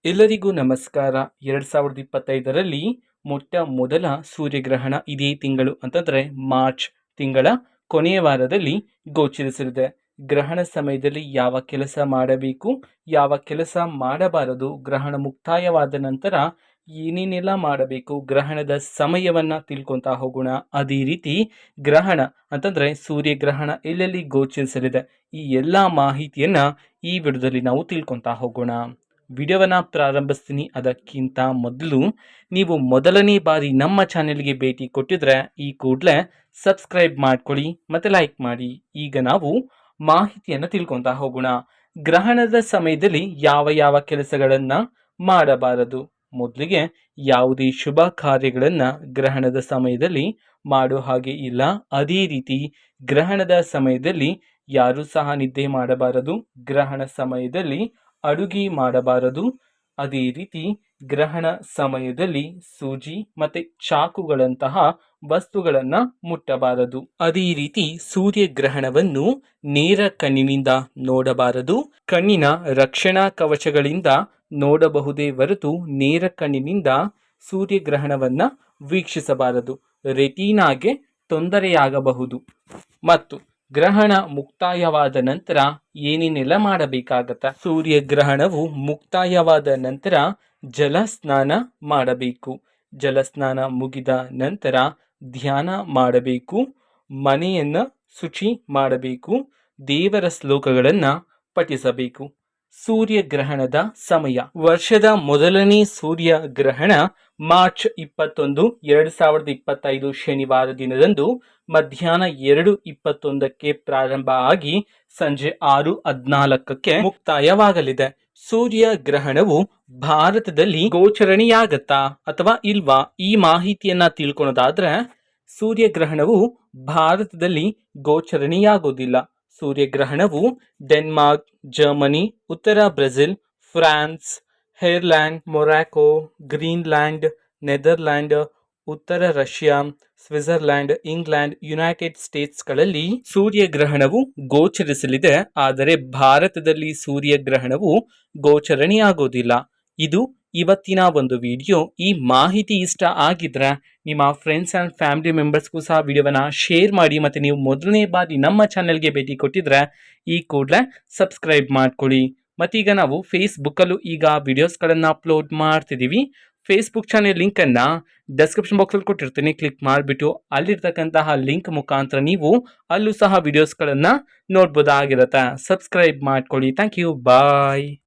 ಎಲ್ಲರಿಗೂ ನಮಸ್ಕಾರ. 2025ರಲ್ಲಿ ಮೊಟ್ಟ ಮೊದಲ ಸೂರ್ಯಗ್ರಹಣ ಇದೇ ತಿಂಗಳು ಅಂತಂದರೆ ಮಾರ್ಚ್ ತಿಂಗಳ ಕೊನೆಯ ವಾರದಲ್ಲಿ ಗೋಚರಿಸಲಿದೆ. ಗ್ರಹಣ ಸಮಯದಲ್ಲಿ ಯಾವ ಕೆಲಸ ಮಾಡಬೇಕು, ಯಾವ ಕೆಲಸ ಮಾಡಬಾರದು, ಗ್ರಹಣ ಮುಕ್ತಾಯವಾದ ನಂತರ ಏನೇನೆಲ್ಲ ಮಾಡಬೇಕು, ಗ್ರಹಣದ ಸಮಯವನ್ನು ತಿಳ್ಕೊತಾ ಹೋಗೋಣ. ಅದೇ ರೀತಿ ಗ್ರಹಣ ಅಂತಂದರೆ ಸೂರ್ಯಗ್ರಹಣ ಎಲ್ಲೆಲ್ಲಿ ಗೋಚರಿಸಲಿದೆ, ಈ ಎಲ್ಲ ಮಾಹಿತಿಯನ್ನು ಈ ವಿಡಿಯೋದಲ್ಲಿ ನಾವು ತಿಳ್ಕೊತಾ ಹೋಗೋಣ. ವಿಡಿಯೋವನ್ನು ಪ್ರಾರಂಭಿಸ್ತೀನಿ. ಅದಕ್ಕಿಂತ ಮೊದಲು ನೀವು ಮೊದಲನೇ ಬಾರಿ ನಮ್ಮ ಚಾನೆಲ್ಗೆ ಭೇಟಿ ಕೊಟ್ಟಿದ್ರೆ ಈ ಕೂಡಲೇ ಸಬ್ಸ್ಕ್ರೈಬ್ ಮಾಡ್ಕೊಳ್ಳಿ ಮತ್ತು ಲೈಕ್ ಮಾಡಿ. ಈಗ ನಾವು ಮಾಹಿತಿಯನ್ನು ತಿಳ್ಕೊತಾ ಹೋಗೋಣ. ಗ್ರಹಣದ ಸಮಯದಲ್ಲಿ ಯಾವ ಯಾವ ಕೆಲಸಗಳನ್ನು ಮಾಡಬಾರದು. ಮೊದಲಿಗೆ ಯಾವುದೇ ಶುಭ ಕಾರ್ಯಗಳನ್ನು ಗ್ರಹಣದ ಸಮಯದಲ್ಲಿ ಮಾಡೋ ಹಾಗೆ ಇಲ್ಲ. ಅದೇ ರೀತಿ ಗ್ರಹಣದ ಸಮಯದಲ್ಲಿ ಯಾರೂ ಸಹ ನಿದ್ದೆ ಮಾಡಬಾರದು. ಗ್ರಹಣ ಸಮಯದಲ್ಲಿ ಅಡುಗೆ ಮಾಡಬಾರದು. ಅದೇ ರೀತಿ ಗ್ರಹಣ ಸಮಯದಲ್ಲಿ ಸೂಜಿ ಮತ್ತು ಚಾಕುಗಳಂತಹ ವಸ್ತುಗಳನ್ನು ಮುಟ್ಟಬಾರದು. ಅದೇ ರೀತಿ ಸೂರ್ಯಗ್ರಹಣವನ್ನು ನೇರ ಕಣ್ಣಿನಿಂದ ನೋಡಬಾರದು. ಕಣ್ಣಿನ ರಕ್ಷಣಾ ಕವಚಗಳಿಂದ ನೋಡಬಹುದೇ ಹೊರತು ನೇರ ಕಣ್ಣಿನಿಂದ ಸೂರ್ಯಗ್ರಹಣವನ್ನು ವೀಕ್ಷಿಸಬಾರದು. ರೆಟಿನಾಗೆ ತೊಂದರೆಯಾಗಬಹುದು. ಮತ್ತು ಗ್ರಹಣ ಮುಕ್ತಾಯವಾದ ನಂತರ ಏನೇನೆಲ್ಲ ಮಾಡಬೇಕಾಗತ್ತ. ಸೂರ್ಯಗ್ರಹಣವು ಮುಕ್ತಾಯವಾದ ನಂತರ ಜಲಸ್ನಾನ ಮಾಡಬೇಕು. ಜಲಸ್ನಾನ ಮುಗಿದ ನಂತರ ಧ್ಯಾನ ಮಾಡಬೇಕು. ಮನೆಯನ್ನು ಶುಚಿ ಮಾಡಬೇಕು. ದೇವರ ಶ್ಲೋಕಗಳನ್ನು ಪಠಿಸಬೇಕು. ಸೂರ್ಯಗ್ರಹಣದ ಸಮಯ. ವರ್ಷದ ಮೊದಲನೇ ಸೂರ್ಯಗ್ರಹಣ ಮಾರ್ಚ್ 21, 2025 ಶನಿವಾರ ದಿನದಂದು ಮಧ್ಯಾಹ್ನ 2:21ಕ್ಕೆ ಪ್ರಾರಂಭ ಆಗಿ ಸಂಜೆ 6:14ಕ್ಕೆ ಮುಕ್ತಾಯವಾಗಲಿದೆ. ಸೂರ್ಯಗ್ರಹಣವು ಭಾರತದಲ್ಲಿ ಗೋಚರಣೆಯಾಗತ್ತಾ ಅಥವಾ ಇಲ್ವಾ, ಈ ಮಾಹಿತಿಯನ್ನ ತಿಳ್ಕೊಳೋದಾದ್ರೆ ಸೂರ್ಯಗ್ರಹಣವು ಭಾರತದಲ್ಲಿ ಗೋಚರಣೆಯಾಗೋದಿಲ್ಲ. ಸೂರ್ಯಗ್ರಹಣವು ಡೆನ್ಮಾರ್ಕ್, ಜರ್ಮನಿ, ಉತ್ತರ Brazil, France, Ireland, Morocco, Greenland, Netherland, ಉತ್ತರ ರಷ್ಯಾ, ಸ್ವಿಟ್ಜರ್ಲ್ಯಾಂಡ್, ಇಂಗ್ಲೆಂಡ್, ಯುನೈಟೆಡ್ ಸ್ಟೇಟ್ಸ್ಗಳಲ್ಲಿ ಸೂರ್ಯಗ್ರಹಣವು ಗೋಚರಿಸಲಿದೆ. ಆದರೆ ಭಾರತದಲ್ಲಿ ಸೂರ್ಯಗ್ರಹಣವು ಗೋಚರಣೆಯಾಗೋದಿಲ್ಲ. ಇದು ಇವತ್ತಿನ ಒಂದು ವಿಡಿಯೋ. ಈ ಮಾಹಿತಿ ಇಷ್ಟ ಆಗಿದ್ರೆ ನಿಮ್ಮ ಫ್ರೆಂಡ್ಸ್ ಆ್ಯಂಡ್ ಫ್ಯಾಮಿಲಿ ಮೆಂಬರ್ಸ್ಗೂ ಸಹ ವಿಡಿಯೋವನ್ನು ಶೇರ್ ಮಾಡಿ. ಮತ್ತು ನೀವು ಮೊದಲನೇ ಬಾರಿ ನಮ್ಮ ಚಾನೆಲ್ಗೆ ಭೇಟಿ ಕೊಟ್ಟಿದ್ರೆ ಈ ಕೂಡಲೇ ಸಬ್ಸ್ಕ್ರೈಬ್ ಮಾಡ್ಕೊಳ್ಳಿ. ಮತ್ತೀಗ ನಾವು ಫೇಸ್ಬುಕ್ಕಲ್ಲೂ ಈಗ ವಿಡಿಯೋಸ್ಗಳನ್ನು ಅಪ್ಲೋಡ್ ಮಾಡ್ತಿದ್ದೀವಿ. ಫೇಸ್ಬುಕ್ ಚಾನೆಲ್ ಲಿಂಕನ್ನು ಡಿಸ್ಕ್ರಿಪ್ಷನ್ ಬಾಕ್ಸಲ್ಲಿ ಕೊಟ್ಟಿರ್ತೀನಿ. ಕ್ಲಿಕ್ ಮಾಡಿಬಿಟ್ಟು ಅಲ್ಲಿರ್ತಕ್ಕಂತಹ ಲಿಂಕ್ ಮುಖಾಂತರ ನೀವು ಅಲ್ಲೂ ಸಹ ವಿಡಿಯೋಸ್ಗಳನ್ನು ನೋಡ್ಬೋದಾಗಿರುತ್ತೆ. ಸಬ್ಸ್ಕ್ರೈಬ್ ಮಾಡ್ಕೊಳ್ಳಿ. Thank you. ಬಾಯ್.